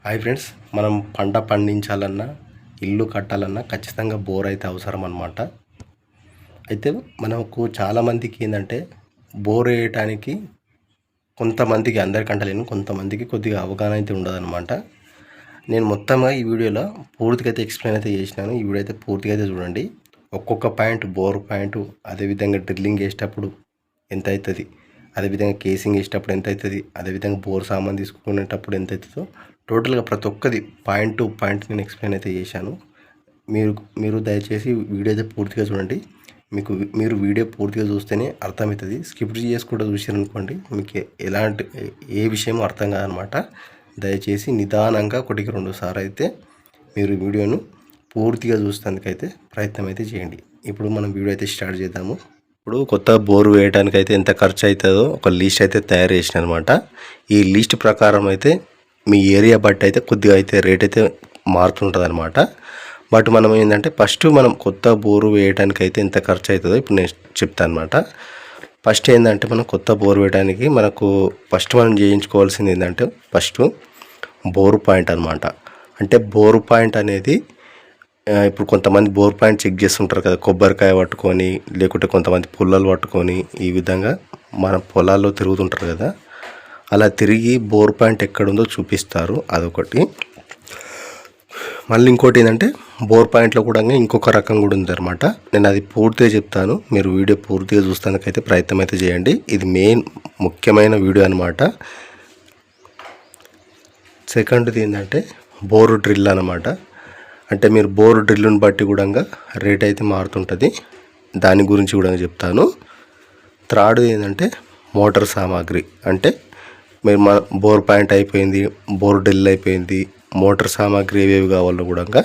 Hi friends, మనం పంట పండించాలన్నా ఇల్లు కట్టాలన్నా ఖచ్చితంగా బోర్ అయితే అవసరం అన్నమాట. అయితే మనకు చాలామందికి ఏంటంటే బోర్ వేయటానికి కొంతమందికి, అందరికంటే లేను, కొంతమందికి కొద్దిగా అవగాహన అయితే ఉండదన్నమాట. నేను మొత్తంగా ఈ వీడియోలో పూర్తిగా అయితే ఎక్స్ప్లెయిన్ అయితే చేసినాను. ఈ వీడియో అయితే పూర్తిగా అయితే చూడండి. ఒక్కొక్క పాయింట్, బోర్ పాయింట్, అదేవిధంగా డ్రిల్లింగ్ చేసేటప్పుడు ఎంత అవుతుంది, అదేవిధంగా కేసింగ్ వేసేటప్పుడు ఎంత అవుతుంది, అదేవిధంగా బోర్ సామాన్ తీసుకునేటప్పుడు ఎంత అవుతుందో టోటల్గా ప్రతి ఒక్కది పాయింట్ టు పాయింట్ నేను ఎక్స్ప్లెయిన్ అయితే చేశాను. మీరు దయచేసి వీడియో అయితే పూర్తిగా చూడండి. మీరు వీడియో పూర్తిగా చూస్తేనే అర్థమవుతుంది. స్కిప్ చేసుకుంటూ చూసారనుకోండి మీకు ఎలాంటి ఏ విషయం అర్థం కాదనమాట. దయచేసి నిదానంగా 1-2 సార్లు అయితే మీరు వీడియోను పూర్తిగా చూసేందుకైతే ప్రయత్నం అయితే చేయండి. ఇప్పుడు మనం వీడియో అయితే స్టార్ట్ చేద్దాము. ఇప్పుడు కొత్త బోరు వేయడానికి అయితే ఎంత ఖర్చు అవుతుందో ఒక లిస్ట్ అయితే తయారు చేసిన అనమాట. ఈ లిస్ట్ ప్రకారం అయితే మీ ఏరియా బట్టి అయితే కొద్దిగా అయితే రేట్ అయితే మారుతుంటుంది అనమాట. బట్ మనం ఏంటంటే ఫస్ట్ మనం కొత్త బోరు వేయడానికి అయితే ఎంత ఖర్చు అవుతుందో ఇప్పుడు నేను చెప్తాను అనమాట. ఫస్ట్ ఏంటంటే మనం కొత్త బోరు వేయడానికి ఫస్ట్ మనం చేయించుకోవాల్సింది ఏంటంటే ఫస్ట్ బోరు పాయింట్ అనమాట. అంటే బోరు పాయింట్ అనేది ఇప్పుడు కొంతమంది బోర్ పాయింట్ చెక్ చేస్తుంటారు కదా, కొబ్బరికాయ పట్టుకొని, లేకుంటే కొంతమంది పుల్లలు పట్టుకొని ఈ విధంగా మన పొలాల్లో తిరుగుతుంటారు కదా. అలా తిరిగి బోర్ పాయింట్ ఎక్కడుందో చూపిస్తారు, అదొకటి. మళ్ళీ ఇంకోటి ఏంటంటే బోర్ పాయింట్లో కూడా ఇంకొక రకం కూడా ఉంది అనమాట. నేను అది పూర్తిగా చెప్తాను, మీరు వీడియో పూర్తిగా చూస్తానికైతే ప్రయత్నం అయితే చేయండి. ఇది ముఖ్యమైన వీడియో అనమాట. సెకండ్ది ఏంటంటే బోరు డ్రిల్ అనమాట. అంటే మీరు బోరు డ్రిల్ని బట్టి కూడా రేట్ అయితే మారుతుంటుంది, దాని గురించి కూడా చెప్తాను. థర్డ్ ఏంటంటే మోటార్ సామాగ్రి. అంటే మీరు బోర్ పాయింట్ అయిపోయింది, బోర్ డ్రిల్ అయిపోయింది, మోటార్ సామాగ్రి ఏవేవి కావాలో కూడా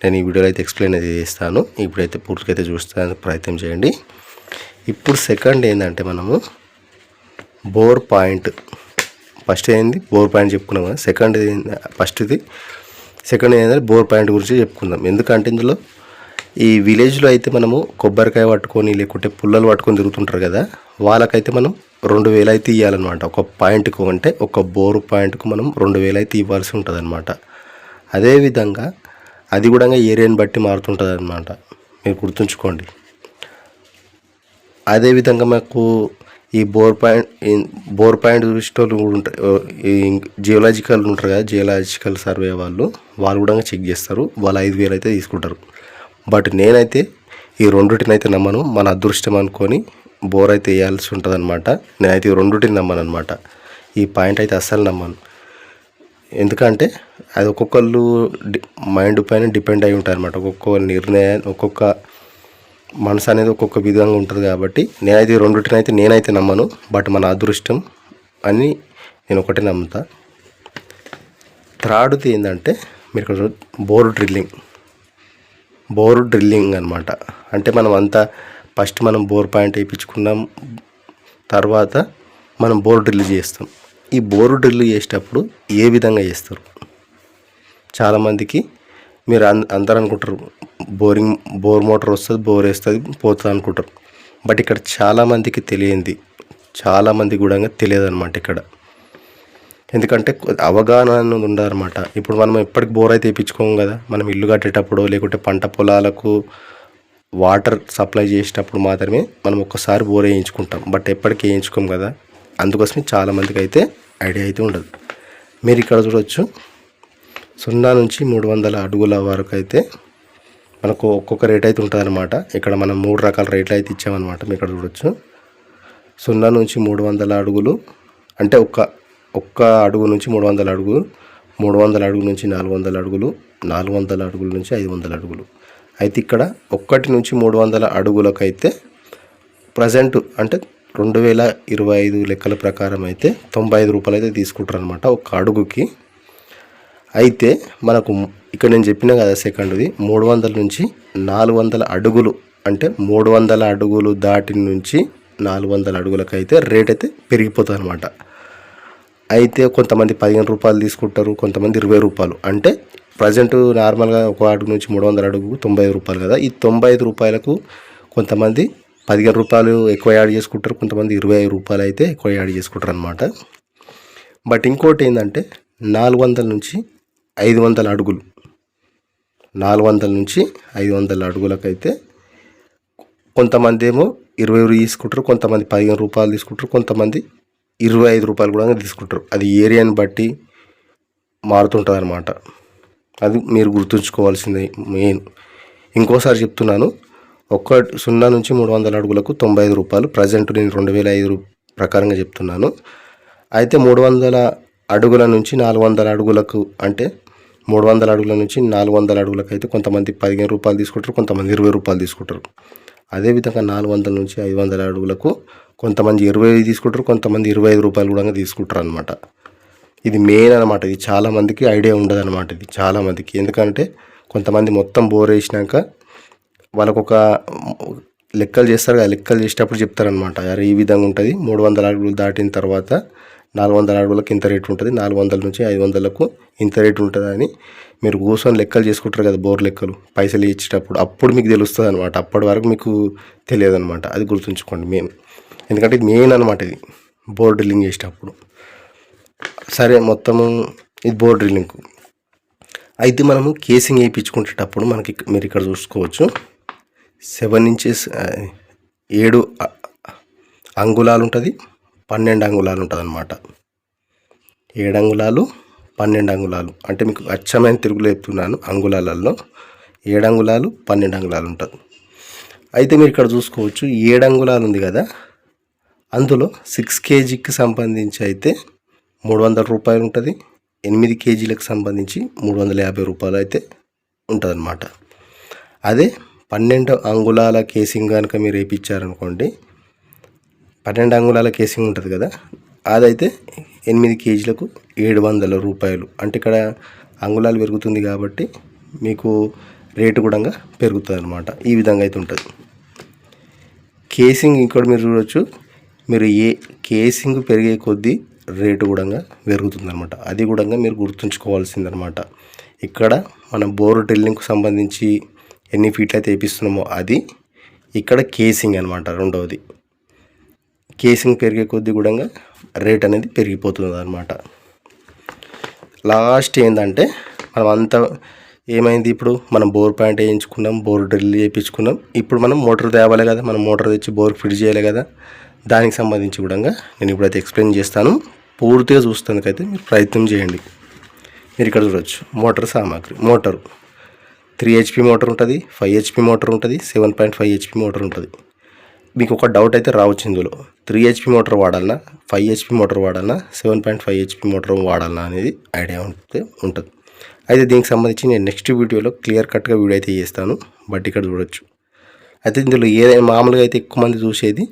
నేను ఈ వీడియోలో అయితే ఎక్స్ప్లెయిన్ అయితే చేస్తాను. ఇప్పుడైతే పూర్తిగా అయితే చూస్తానికి ప్రయత్నం చేయండి. ఇప్పుడు సెకండ్ ఏంటంటే మనము బోర్ పాయింట్, ఫస్ట్ ఏంది బోర్ పాయింట్ చెప్పుకున్నాం కదా. సెకండ్ ఏంటంటే బోర్ పాయింట్ గురించి చెప్పుకుందాం. ఎందుకంటే ఇందులో ఈ విలేజ్లో అయితే మనము కొబ్బరికాయ పట్టుకొని లేకుంటే పుల్లలు పట్టుకొని తిరుగుతుంటారు కదా, వాళ్ళకైతే మనం 2000 అయితే ఇవ్వాలన్నమాట ఒక పాయింట్కు. అంటే ఒక బోరు పాయింట్కు మనం 2000 అయితే ఇవ్వాల్సి ఉంటుంది అనమాట. అదేవిధంగా అది కూడా ఏరియాని బట్టి మారుతుంటుంది అనమాట, మీరు గుర్తుంచుకోండి. అదేవిధంగా మాకు ఈ బోర్ పాయింట్ చూసేటోళ్ళు కూడా ఉంటారు, ఈ జియోలాజికల్ ఉంటారు కదా, జియోలాజికల్ సర్వే వాళ్ళు కూడా చెక్ చేస్తారు. వాళ్ళు 5000 అయితే తీసుకుంటారు. బట్ నేనైతే ఈ రెండుటినైతే నమ్మను. మన అదృష్టం అనుకొని బోర్ అయితే వేయాల్సి ఉంటుంది అనమాట. నేనైతే ఈ రెండుటిని నమ్మను అనమాట. ఈ పాయింట్ అయితే అస్సలు నమ్మను. ఎందుకంటే అది ఒక్కొక్కళ్ళు మైండ్ పైన డిపెండ్ అయి ఉంటారు అనమాట. ఒక్కొక్క నిర్ణయం, ఒక్కొక్క మనసు అనేది ఒక్కొక్క విధంగా ఉంటుంది. కాబట్టి నేనైతే రెండుటినైతే నేనైతే నమ్మను. బట్ మన అదృష్టం అని నేను ఒకటే నమ్ముతా. థర్డ్ది ఏంటంటే మీరు ఇక్కడ బోరు డ్రిల్లింగ్ అనమాట. అంటే మనం అంతా ఫస్ట్ మనం బోర్ పాయింట్ వేయించుకున్నాం, తర్వాత మనం బోర్ డ్రిల్ చేస్తాం. ఈ బోరు డ్రిల్ చేసేటప్పుడు ఏ విధంగా చేస్తారు, చాలామందికి మీరు అందరూ అనుకుంటారు బోర్ మోటార్ వస్తుంది, బోర్ వేస్తుంది, పోతుంది అనుకుంటారు. బట్ ఇక్కడ చాలామందికి చాలామంది కూడా తెలియదు అనమాట ఇక్కడ. ఎందుకంటే అవగాహన అనేది ఉండాలన్నమాట. ఇప్పుడు మనం ఎప్పటికి బోర్ అయితే వేయించుకోము కదా, మనం ఇల్లు కట్టేటప్పుడు లేకుంటే పంట పొలాలకు వాటర్ సప్లై చేసేటప్పుడు మాత్రమే మనం ఒక్కసారి బోర్ వేయించుకుంటాం. బట్ ఎప్పటికీ వేయించుకోం కదా, అందుకోసమే చాలామందికి అయితే ఐడియా అయితే ఉండదు. మీరు ఇక్కడ చూడవచ్చు 0 నుంచి 300 అడుగుల వరకు అయితే మనకు ఒక్కొక్క రేట్ అయితే ఉంటుంది అనమాట. ఇక్కడ మనం 3 రకాల రేట్లు అయితే ఇచ్చామన్నమాట. మీరు ఇక్కడ చూడవచ్చు 0 నుంచి 300 అడుగులు, అంటే ఒక్క అడుగు నుంచి 300 అడుగులు, 300 అడుగుల నుంచి 400 అడుగులు, 400 అడుగుల నుంచి 500 అడుగులు. అయితే ఇక్కడ 1 నుంచి 300 అడుగులకైతే ప్రజెంట్ అంటే 2025 లెక్కల ప్రకారం అయితే 95 రూపాయలు అయితే తీసుకుంటారు అనమాట ఒక అడుగుకి. అయితే మనకు ఇక్కడ నేను చెప్పిన కదా సెకండ్ది 300 నుంచి 400 అడుగులు, అంటే 300 అడుగులు దాటి నుంచి 400 అడుగులకైతే రేట్ అయితే పెరిగిపోతుంది అనమాట. అయితే కొంతమంది 15 రూపాయలు తీసుకుంటారు, కొంతమంది 20 రూపాయలు. అంటే ప్రజెంట్ నార్మల్గా ఒక అడుగు నుంచి 300 అడుగు 95 రూపాయలు కదా. ఈ 95 రూపాయలకు కొంతమంది 15 రూపాయలు ఎక్కువ యాడ్ చేసుకుంటారు, కొంతమంది 25 రూపాయలు అయితే ఎక్కువ యాడ్ చేసుకుంటారు అనమాట. బట్ ఇంకోటి ఏంటంటే 400 నుంచి 500 అడుగులు, 400 నుంచి 500 అడుగులకైతే కొంతమంది ఏమో 20 తీసుకుంటారు, కొంతమంది 15 రూపాయలు తీసుకుంటారు, కొంతమంది 25 రూపాయలు కూడా తీసుకుంటారు. అది ఏరియాని బట్టి మారుతుంటుంది అనమాట. అది మీరు గుర్తుంచుకోవాల్సింది మెయిన్. ఇంకోసారి చెప్తున్నాను, 0 నుంచి 300 అడుగులకు 95 రూపాయలు. ప్రజెంట్ నేను 2005 ప్రకారంగా చెప్తున్నాను. అయితే 300 అడుగుల నుంచి 400 అడుగులకు, అంటే 300 అడుగుల నుంచి 400 అడుగులకు అయితే కొంతమంది 15 రూపాయలు తీసుకుంటారు, కొంతమంది 20 రూపాయలు తీసుకుంటారు. అదేవిధంగా 400 నుంచి 500 అడుగులకు కొంతమంది 20 తీసుకుంటారు, కొంతమంది 25 రూపాయలు కూడా తీసుకుంటారు అనమాట. ఇది మెయిన్ అనమాట. ఇది చాలామందికి ఐడియా ఉండదు అనమాట. ఇది చాలామందికి, ఎందుకంటే కొంతమంది మొత్తం బోర్ వేసినాక వాళ్ళకు ఒక లెక్కలు చేస్తారు కదా, లెక్కలు చేసేటప్పుడు చెప్తారనమాట, అరే ఈ విధంగా ఉంటుంది, 300 అడుగులు దాటిన తర్వాత 400 అడుగులకు ఇంత రేటు ఉంటుంది, 400 నుంచి 500లకు ఇంత రేటు ఉంటుంది అని మీరు కూర్చొని లెక్కలు చేసుకుంటారు కదా, బోర్ లెక్కలు పైసలు ఇచ్చేటప్పుడు. అప్పుడు మీకు తెలుస్తుంది అనమాట. అప్పటి వరకు మీకు తెలియదు అనమాట. అది గుర్తుంచుకోండి మెయిన్, ఎందుకంటే ఇది మెయిన్ అనమాట. ఇది బోర్ డ్రిల్లింగ్ చేసేటప్పుడు. సరే, మొత్తము ఇది బోర్ డ్రిల్లింగ్. అయితే మనము కేసింగ్ వేయించుకునేటప్పుడు మీరు ఇక్కడ చూసుకోవచ్చు, 7 ఇంచెస్ 7 అంగుళాలు ఉంటుంది, 12 అంగుళాలు ఉంటుంది అనమాట. 7 అంగుళాలు 12 అంగుళాలు అంటే మీకు అచ్చమైన తిరుగులు చెప్తున్నాను. అంగుళాలలో 7 అంగుళాలు 12 అంగుళాలు ఉంటుంది. అయితే మీరు ఇక్కడ చూసుకోవచ్చు, 7 అంగుళాలు ఉంది కదా, అందులో 6 kgకి సంబంధించి అయితే 300 రూపాయలు ఉంటుంది, 8 kgలకు సంబంధించి 350 రూపాయలు అయితే ఉంటుంది అనమాట. అదే 12 అంగుళాల కేసింగ్ కనుక మీరు వేయించారనుకోండి, 12 అంగుళాల కేసింగ్ ఉంటుంది కదా, అదైతే 8 kgలకు 700 రూపాయలు. అంటే ఇక్కడ అంగుళాలు పెరుగుతుంది కాబట్టి మీకు రేటు కూడా పెరుగుతుంది అనమాట. ఈ విధంగా అయితే ఉంటుంది కేసింగ్. ఇంకోటి మీరు చూడవచ్చు, మీరు ఏ కేసింగ్ పెరిగే కొద్దీ రేటు కూడా పెరుగుతుంది అనమాట. అది కూడా మీరు గుర్తుంచుకోవాల్సిందనమాట. ఇక్కడ మన బోర్ డ్రిల్లింగ్కి సంబంధించి ఎన్ని ఫీట్లు అయితే వేపిస్తున్నామో అది, ఇక్కడ కేసింగ్ అనమాట. రెండవది కేసింగ్ పెరిగే కొద్దీ కూడా రేట్ అనేది పెరిగిపోతుంది అనమాట. లాస్ట్ ఏంటంటే మనం అంతా ఏమైంది, ఇప్పుడు మనం బోర్ పాయింట్ వేయించుకున్నాం, బోర్ డ్రిల్ చేయించుకున్నాం. ఇప్పుడు మనం మోటార్ తేవాలి కదా, మనం మోటార్ తెచ్చి బోర్ ఫిట్ చేయాలి కదా. దానికి సంబంధించి కూడా నేను ఇప్పుడైతే ఎక్స్ప్లెయిన్ చేస్తాను. పూర్తిగా చూస్తానికైతే మీరు ప్రయత్నం చేయండి. మీరు ఇక్కడ చూడవచ్చు మోటార్ సామాగ్రి. మోటారు 3 HP మోటార్ ఉంటుంది, 5 HP మోటార్ ఉంటుంది, 7.5 HP మోటార్ ఉంటుంది. మీకు ఒక డౌట్ అయితే రావచ్చు ఇందులో, 3 HP మోటార్ వాడాలన్నా, 5 HP మోటార్ వాడాలన్నా, 7.5 HP మోటార్ వాడాలన్నా అనేది ఐడియా ఉంటుంది. అయితే దీనికి సంబంధించి నేను నెక్స్ట్ వీడియోలో క్లియర్ కట్గా వీడియో అయితే చేస్తాను. బట్ ఇక్కడ చూడొచ్చు. అయితే ఇందులో ఏదైనా మామూలుగా అయితే ఎక్కువ మంది చూసేది,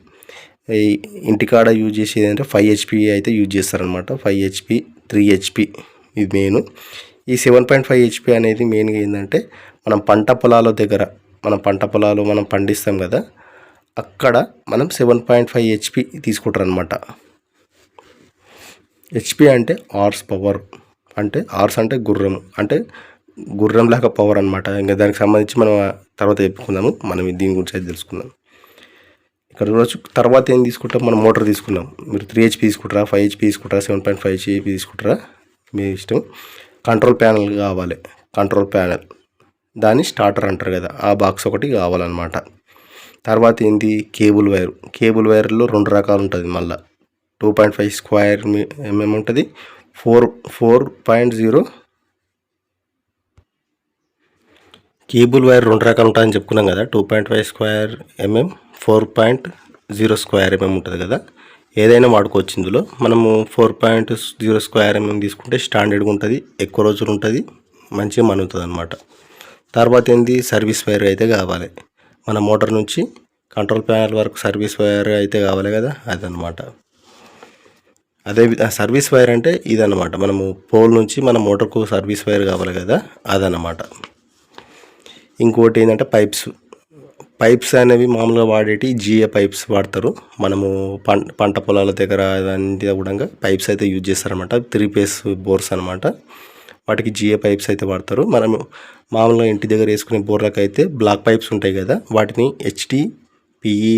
ఇంటికాడ యూజ్ చేసేది అంటే 5 HP అయితే యూజ్ చేస్తారనమాట. 5 HP 3 HP ఇది మెయిన్. ఈ 7.5 HP అనేది మెయిన్గా ఏంటంటే మనం పంట పొలాల దగ్గర, మనం పండిస్తాం కదా, అక్కడ మనం 7.5 HP తీసుకుంటారు అనమాట. HP అంటే హార్స్ పవర్, అంటే హార్స్ అంటే గుర్రం, అంటే గుర్రం లాగా పవర్ అనమాట. ఇంకా దానికి సంబంధించి మనం తర్వాత చెప్పుకుందాము. మనం దీని గురించి అయితే తెలుసుకుందాం. ఇక్కడ చూడవచ్చు. తర్వాత ఏం తీసుకుంటాం, మనం మోటార్ తీసుకున్నాం. మీరు 3 HP తీసుకుంటారా, 5 HP తీసుకుంటారా, 7.5 HP తీసుకుంటారా, మీ ఇష్టం. కంట్రోల్ ప్యానల్ కావాలి, కంట్రోల్ ప్యానల్, దాన్ని స్టార్టర్ అంటారు కదా, ఆ బాక్స్ ఒకటి కావాలన్నమాట. తర్వాత ఏంటి, కేబుల్ వైర్. కేబుల్ వైర్లో 2 రకాలు ఉంటుంది. మళ్ళీ 2.5 స్క్వేర్ mm ఉంటుంది, 4.0. కేబుల్ వైర్ 2 రకాలు ఉంటాయని చెప్పుకున్నాం కదా. 2.5 స్క్వేర్ mm, 4.0 స్క్వేర్ mm ఉంటుంది కదా. ఏదైనా వాడుకోవచ్చు ఇందులో. మనము 4.0 స్క్వేర్ mm తీసుకుంటే స్టాండర్డ్గా ఉంటుంది, ఎక్కువ రోజులు ఉంటుంది, మంచిగా మనుగుతుంది అనమాట. తర్వాత ఏంటి, సర్వీస్ వైర్ అయితే కావాలి. మన మోటార్ నుంచి కంట్రోల్ ప్యానల్ వరకు సర్వీస్ వైర్ అయితే కావాలి కదా, అదనమాట. అదే సర్వీస్ వైర్ అంటే ఇదన్నమాట. మనము పోల్ నుంచి మన మోటార్కు సర్వీస్ వైర్ కావాలి కదా, అదన్నమాట. ఇంకోటి ఏంటంటే పైప్స్ అనేవి మామూలుగా వాడేటి GA పైప్స్ వాడతారు. మనము పంట పొలాల దగ్గర అదంతా కూడా పైప్స్ అయితే యూజ్ చేస్తారనమాట. 3 phase బోర్స్ అనమాట. వాటికి GA పైప్స్ అయితే వాడతారు. మనము మామూలుగా ఇంటి దగ్గర వేసుకునే బోర్లకు అయితే బ్లాక్ పైప్స్ ఉంటాయి కదా, వాటిని HDPE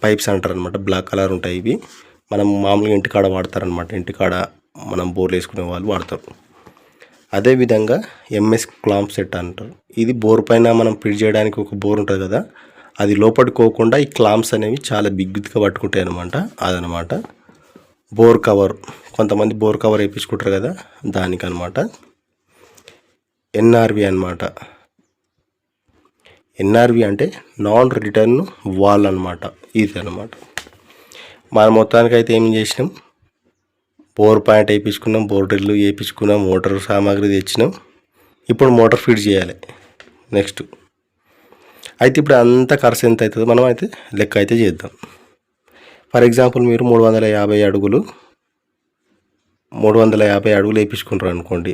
పైప్స్ అంటారు అనమాట. బ్లాక్ కలర్ ఉంటాయి ఇవి. మనం మామూలుగా ఇంటికాడ వాడతారనమాట. ఇంటికాడ మనం బోర్లు వేసుకునే వాళ్ళు వాడతారు. అదేవిధంగా ఎంఎస్ క్లాంప్ సెట్ అంటారు. ఇది బోర్ పైన మనం ఫిట్ చేయడానికి ఒక బోర్ ఉంటుంది కదా, అది లోపడుకోకుండా ఈ క్లాంప్స్ అనేవి చాలా బిగ్గుగా పట్టుకుంటాయి అనమాట. అదనమాట బోర్ కవర్. కొంతమంది బోర్ కవర్ వేయించుకుంటారు కదా, దానికనమాట. ఎన్ఆర్వి అనమాట. ఎన్ఆర్వి అంటే నాన్ రిటర్న్ వాల్ అనమాట. ఇది అనమాట. మనం మొత్తానికైతే ఏం చేసినాం, బోర్ పాయింట్ వేయించుకున్నాం, బోర్ డ్రిల్ వేయించుకున్నాం, మోటార్ సామాగ్రి తెచ్చినాం. ఇప్పుడు మోటార్ ఫిట్ చేయాలి. నెక్స్ట్ అయితే ఇప్పుడు అంత ఖర్చు ఎంత అవుతుందో మనం అయితే లెక్క అయితే చేద్దాం. ఫర్ ఎగ్జాంపుల్ మీరు 350 అడుగులు వేయించుకుంటారు అనుకోండి.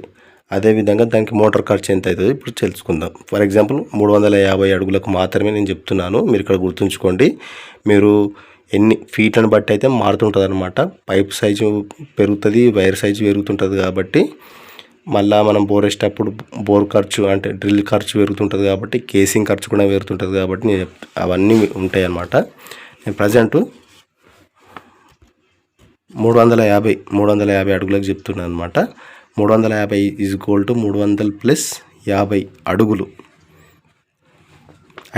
అదేవిధంగా దానికి మోటార్ ఖర్చు ఎంత అవుతుందో ఇప్పుడు తెలుసుకుందాం. ఫర్ ఎగ్జాంపుల్ 350 అడుగులకు మాత్రమే నేను చెప్తున్నాను, మీరు ఇక్కడ గుర్తుంచుకోండి. మీరు ఎన్ని ఫీట్లను బట్టి అయితే మారుతుంటుంది అనమాట. పైప్ సైజు పెరుగుతుంది, వైర్ సైజు పెరుగుతుంటుంది. కాబట్టి మళ్ళీ మనం బోర్ వేసేటప్పుడు బోర్ ఖర్చు అంటే డ్రిల్ ఖర్చు పెరుగుతుంటుంది, కాబట్టి కేసింగ్ ఖర్చు కూడా పెరుగుతుంటుంది. కాబట్టి నేను అవన్నీ ఉంటాయి అన్నమాట. నేను ప్రజెంట్ 350 అడుగులకు చెప్తున్నాను అనమాట. 350 ఈజ్ ఈక్వల్ టు 300 ప్లస్ 50 అడుగులు.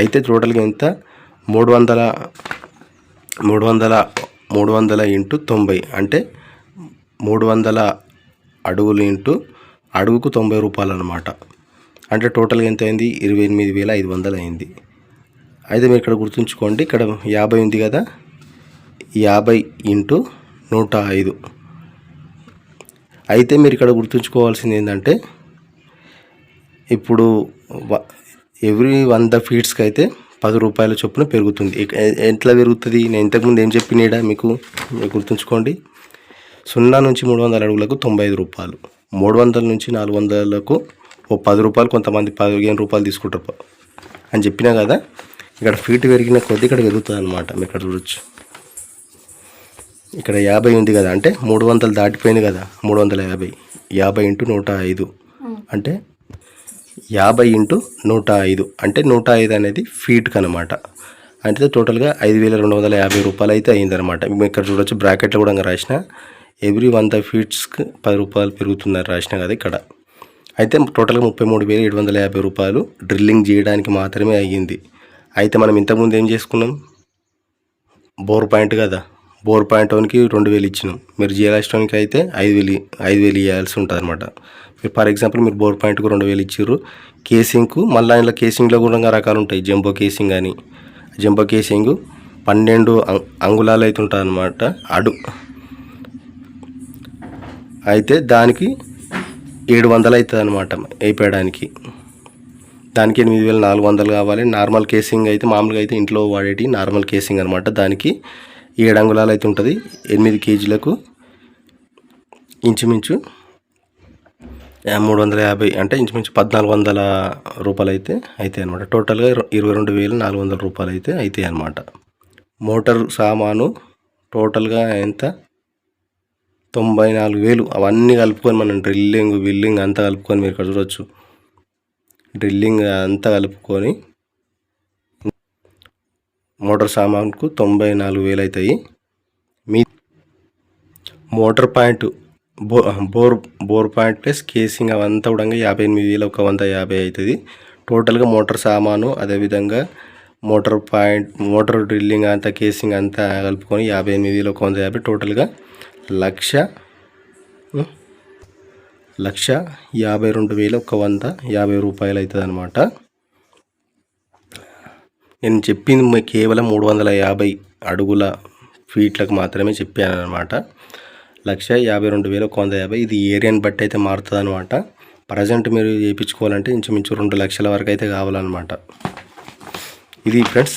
అయితే టోటల్గా ఎంత, 300 ఇంటూ 90 అంటే 300 అడుగులు ఇంటూ అడుగుకు 90 రూపాయలు అనమాట. అంటే టోటల్గా ఎంత అయింది, 28,500 అయింది. అయితే మీరు ఇక్కడ గుర్తుంచుకోండి, ఇక్కడ 50 ఉంది కదా, 50 ఇంటూ 105. అయితే మీరు ఇక్కడ గుర్తుంచుకోవాల్సింది ఏంటంటే, ఇప్పుడు ఎవ్రీ 100 ఫీట్స్కి అయితే 10 రూపాయల చొప్పున పెరుగుతుంది. ఎట్లా పెరుగుతుంది, నేను ఇంతకుముందు ఏం చెప్పినాడా మీకు గుర్తుంచుకోండి. 0 నుంచి 300 అడుగులకు 95 రూపాయలు, 300 నుంచి 400లకు 10 రూపాయలు, కొంతమంది 15 రూపాయలు తీసుకుంటారు అని చెప్పినా కదా. ఇక్కడ ఫీట్ పెరిగిన కొద్దీ ఇక్కడ పెరుగుతుంది అనమాట. మీరు ఇక్కడ చూడొచ్చు, ఇక్కడ 50 ఉంది కదా, అంటే 300 దాటిపోయింది కదా. 350 ఇంటూ 105 అంటే 50 ఇంటూ 105 అంటే 105 అనేది ఫీట్కి అనమాట. అంటే టోటల్గా 5,250 రూపాయలు అయితే అయిందనమాట. మేము ఇక్కడ చూడొచ్చు, బ్రాకెట్లో కూడా రాసిన ఎవ్రీ 100 ఫీట్స్కి 10 రూపాయలు పెరుగుతుందని రాసిన కదా ఇక్కడ. అయితే టోటల్గా 33,750 రూపాయలు డ్రిల్లింగ్ చేయడానికి మాత్రమే అయ్యింది. అయితే మనం ఇంతకుముందు ఏం చేసుకున్నాం, బోర్ పాయింట్ కదా, బోర్ పాయింట్ ఓన్కి 2,000 ఇచ్చినాం. మీరు జిఎల్ఐ స్టోన్కి అయితే 5,000 ఇవ్వాల్సి ఉంటుంది అనమాట. ఫర్ ఎగ్జాంపుల్ మీరు బోర్ పాయింట్కు 2,000 ఇచ్చారు. కేసింగ్కు మళ్ళీ ఇలా కేసింగ్లో కూడా రకాలు ఉంటాయి. జంబో కేసింగ్ అని, జంబో కేసింగ్ 12 అంగుళాలు అయితే ఉంటుంది అనమాట అయితే దానికి 700 అవుతుంది అనమాట వేయడానికి. దానికి 8,400 కావాలి. నార్మల్ కేసింగ్ అయితే మామూలుగా అయితే ఇంట్లో వాడేటి నార్మల్ కేసింగ్ అనమాట. దానికి 7 అంగుళాలు అయితే ఉంటుంది. 8 కేజీలకు ఇంచుమించు 350 అంటే ఇంచుమించు 1,400 రూపాయలు అయితే అవుతాయి అనమాట. టోటల్గా 22,400 రూపాయలు అయితే అవుతాయి అనమాట. మోటార్ సామాను టోటల్గా ఎంత, 94,000. అవన్నీ కలుపుకొని మనం బిల్లింగ్ అంతా కలుపుకొని మీరు ఇక్కడ చూడవచ్చు, డ్రిల్లింగ్ అంతా కలుపుకొని మోటార్ సామాన్కు 94,000 అవుతాయి. మీ motor point bore point plus casing అవంతా కూడా 58,000, ఒక 150 అవుతుంది. టోటల్గా మోటార్ సామాను, అదేవిధంగా మోటార్ పాయింట్, మోటార్ డ్రిల్లింగ్ అంతా, కేసింగ్ అంతా కలుపుకొని 58,000, ఒక 150, టోటల్గా 1,52,150 రూపాయలు అవుతుంది అనమాట. నేను చెప్పింది కేవలం 350 అడుగుల ఫీట్లకు మాత్రమే చెప్పాను అనమాట. 1,52,150. ఇది ఏరియాని బట్టి అయితే మారుతుంది అనమాట. ప్రజెంట్ మీరు చేయించుకోవాలంటే ఇంచుమించు 2 లక్షల వరకు అయితే కావాలన్నమాట. ఇది ఫ్రెండ్స్.